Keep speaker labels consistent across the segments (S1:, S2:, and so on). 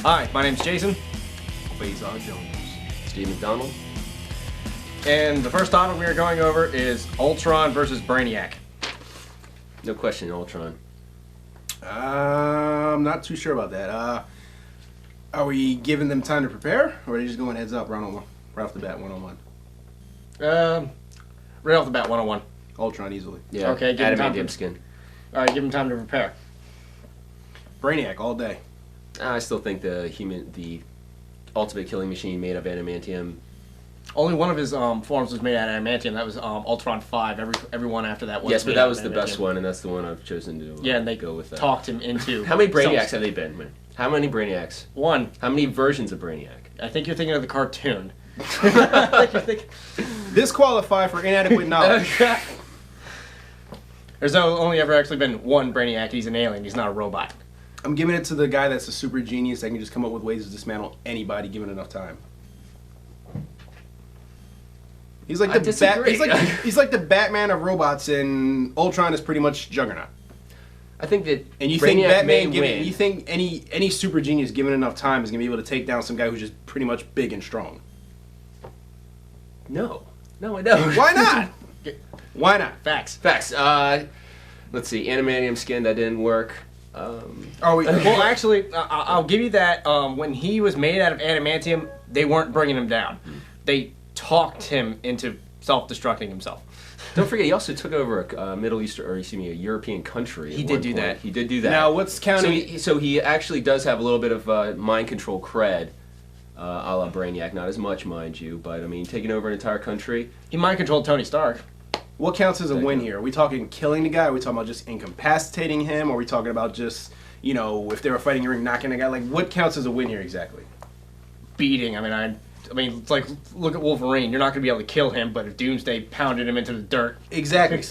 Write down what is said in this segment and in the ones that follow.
S1: Hi, my name's Jason.
S2: Quasar Jones.
S3: Steve McDonald.
S1: And the first topic we are going over is Ultron versus Brainiac.
S3: No question, Ultron.
S2: I'm not too sure about that. Are we giving them time to prepare, or are they just going heads up right off the bat, one-on-one?
S1: Right off the bat, 101.
S2: Ultron easily.
S3: Yeah.
S1: Okay, give him time
S3: Adamantium
S1: to-
S3: skin.
S1: All right, give him time to prepare.
S2: Brainiac all day.
S3: I still think the ultimate killing machine made of adamantium.
S1: Only one of his forms was made out of adamantium. That was Ultron 5. Every one after that was
S3: Yes, but
S1: made
S3: that
S1: out
S3: was
S1: of
S3: the best
S1: adamantium.
S3: one, and that's the one I've chosen to
S1: Yeah, and they
S3: go with that.
S1: talked him into...
S3: How many Brainiacs have they been? Man? How many Brainiacs?
S1: One.
S3: How many versions of Brainiac?
S1: I think you're thinking of the cartoon. I think you're thinking...
S2: Disqualified for inadequate knowledge.
S1: There's only ever actually been one Brainiac. He's an alien. He's not a robot.
S2: I'm giving it to the guy that's a super genius that can just come up with ways to dismantle anybody given enough time. He's like
S3: I
S2: the
S3: disagree.
S2: he's like the Batman of robots, and Ultron is pretty much Juggernaut.
S3: I think that
S2: And you
S3: Brainiac
S2: think Batman,
S3: may win.
S2: you think any super genius given enough time is gonna be able to take down some guy who's just pretty much big and strong?
S3: No, I don't.
S2: Why not? Why not?
S1: Facts.
S3: Facts. Let's see. Adamantium skin, that didn't work.
S2: Are we?
S1: Well, actually, I'll give you that. When he was made out of adamantium, they weren't bringing him down. They talked him into self-destructing himself.
S3: Don't forget, he also took over a Middle Eastern, or excuse me, a European country.
S1: He
S3: at
S1: did
S3: one
S1: do
S3: point.
S1: that.
S3: He did do that.
S2: Now, what's counting?
S3: So he actually does have a little bit of mind control cred, a la Brainiac. Not as much, mind you, but I mean, taking over an entire country.
S1: He mind controlled Tony Stark.
S2: What counts as a win here? Are we talking killing the guy? Are we talking about just incapacitating him? Or are we talking about just, if they were fighting a ring, knocking the guy? Like, what counts as a win here exactly?
S1: Beating. I mean, it's like, look at Wolverine. You're not going to be able to kill him, but if Doomsday pounded him into the dirt.
S2: Exactly.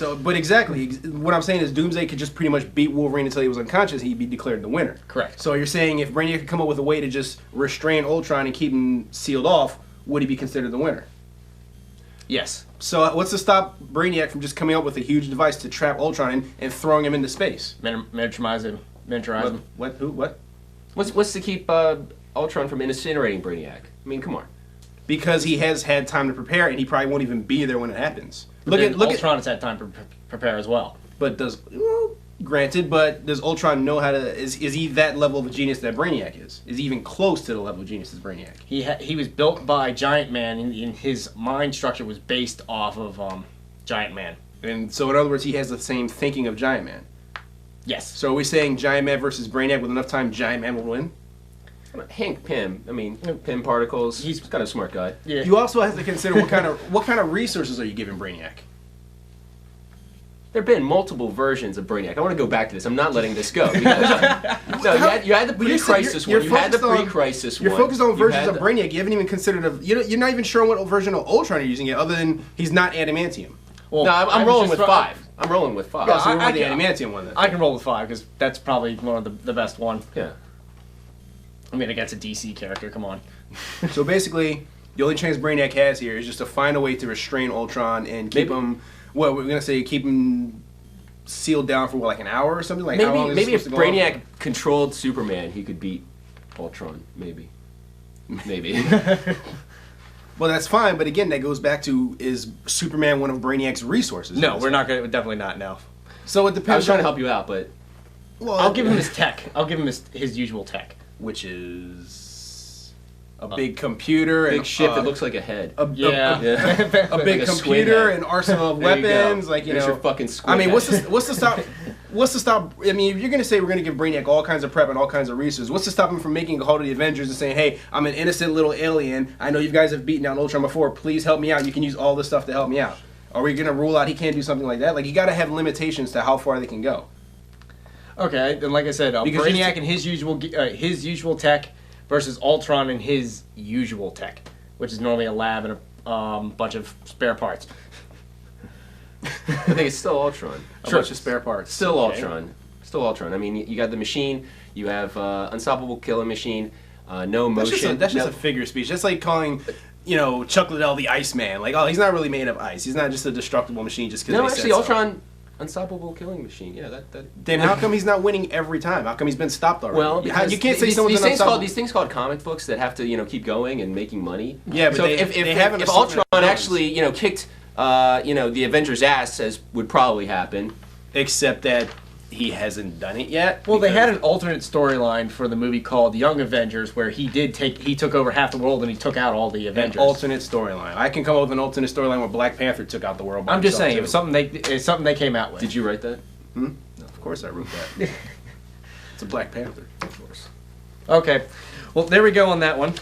S2: What I'm saying is Doomsday could just pretty much beat Wolverine until he was unconscious. He'd be declared the winner.
S1: Correct.
S2: So you're saying if Brainiac could come up with a way to just restrain Ultron and keep him sealed off, would he be considered the winner?
S1: Yes.
S2: So what's to stop Brainiac from just coming up with a huge device to trap Ultron in and throwing him into space?
S1: Miniaturize him.
S2: What? Who? What?
S3: What's to keep Ultron from incinerating Brainiac? I mean, come on.
S2: Because he has had time to prepare, and he probably won't even be there when it happens.
S1: Ultron has had time to prepare as well.
S2: But granted, but does Ultron know how to? Is he that level of a genius that Brainiac is? Is he even close to the level of genius as Brainiac?
S1: He was built by Giant Man, and his mind structure was based off of Giant Man.
S2: And so, in other words, he has the same thinking of Giant Man.
S1: Yes.
S2: So, are we saying Giant Man versus Brainiac with enough time, Giant Man will win?
S3: Hank Pym. I mean, Pym particles. He's kind of a smart guy.
S1: Yeah.
S2: You also have to consider what kind of resources are you giving Brainiac?
S3: There have been multiple versions of Brainiac. I want to go back to this. I'm not letting this go. You had the pre-crisis one. You had the pre-crisis one.
S2: You're focused on versions of
S3: the-
S2: Brainiac. You haven't even considered you're not even sure what version of Ultron you're using yet, other than he's not adamantium.
S1: Well,
S3: No, I'm rolling with 5. I'm rolling with 5.
S2: Yeah, so we're
S1: I
S2: with the
S1: can-
S2: adamantium one then.
S1: I can roll with 5 because that's probably one of the best one.
S3: Yeah.
S1: I mean, against a DC character. Come on.
S2: So basically, the only chance Brainiac has here is just to find a way to restrain Ultron and keep him. What we're gonna say, keep him sealed down for like an hour or something. Like how long is
S3: Maybe
S2: it
S3: if
S2: supposed to go on?
S3: Brainiac controlled Superman, he could beat Ultron. Maybe.
S2: Well, that's fine, but again, that goes back to, is Superman one of Brainiac's resources?
S1: No, we're not gonna. Definitely not. No.
S2: So it
S3: I was
S2: depends.
S3: trying to help you out, but
S2: Well,
S1: I'll give him his tech. I'll give him his usual tech.
S2: which is a big computer
S3: big
S2: and
S3: ship that looks like a head.
S1: Yeah.
S2: a big
S3: Like a squid
S2: computer,
S3: head.
S2: an arsenal of
S3: There you go.
S2: weapons. Like
S3: There's your fucking squid
S2: I mean,
S3: head.
S2: what's to stop? What's to stop? I mean, if you're gonna say we're gonna give Brainiac all kinds of prep and all kinds of resources, what's to stop him from making a call to the Avengers and saying, "Hey, I'm an innocent little alien. I know you guys have beaten down Ultron before. Please help me out. You can use all this stuff to help me out." Are we gonna rule out he can't do something like that? Like, you gotta have limitations to how far they can go.
S1: Okay, and like I said,
S2: Because
S1: Brainiac and his usual tech versus Ultron and his usual tech, which is normally a lab and a bunch of spare parts.
S3: I think it's still Ultron.
S2: A bunch of spare parts.
S3: Still
S1: Okay.
S3: Ultron. Still Ultron. I mean, you got the machine. You have unstoppable killing machine. No motion.
S2: That's just a figure of speech. That's like calling, Chuck Liddell the Iceman. Like, oh, he's not really made of ice. He's not just a destructible machine just because
S3: No, actually, Ultron unstoppable killing machine. Yeah, that.
S2: Then how come he's not winning every time? How come he's been stopped already?
S3: Well, because
S2: you can't say someone's unstoppable.
S3: these things called comic books that have to keep going and making money.
S2: Yeah, but
S3: so if Ultron actually kicked the Avengers' ass, as would probably happen.
S2: Except that he hasn't done it yet.
S1: Well, they had an alternate storyline for the movie called Young Avengers, where he took over half the world and he took out all the Avengers.
S2: An alternate storyline. I can come up with an alternate storyline where Black Panther took out the world.
S1: I'm just saying, it was something they came out with.
S3: Did you write that?
S2: No, of course I wrote that. It's a Black Panther.
S3: Of course.
S1: Okay, well there we go on that one.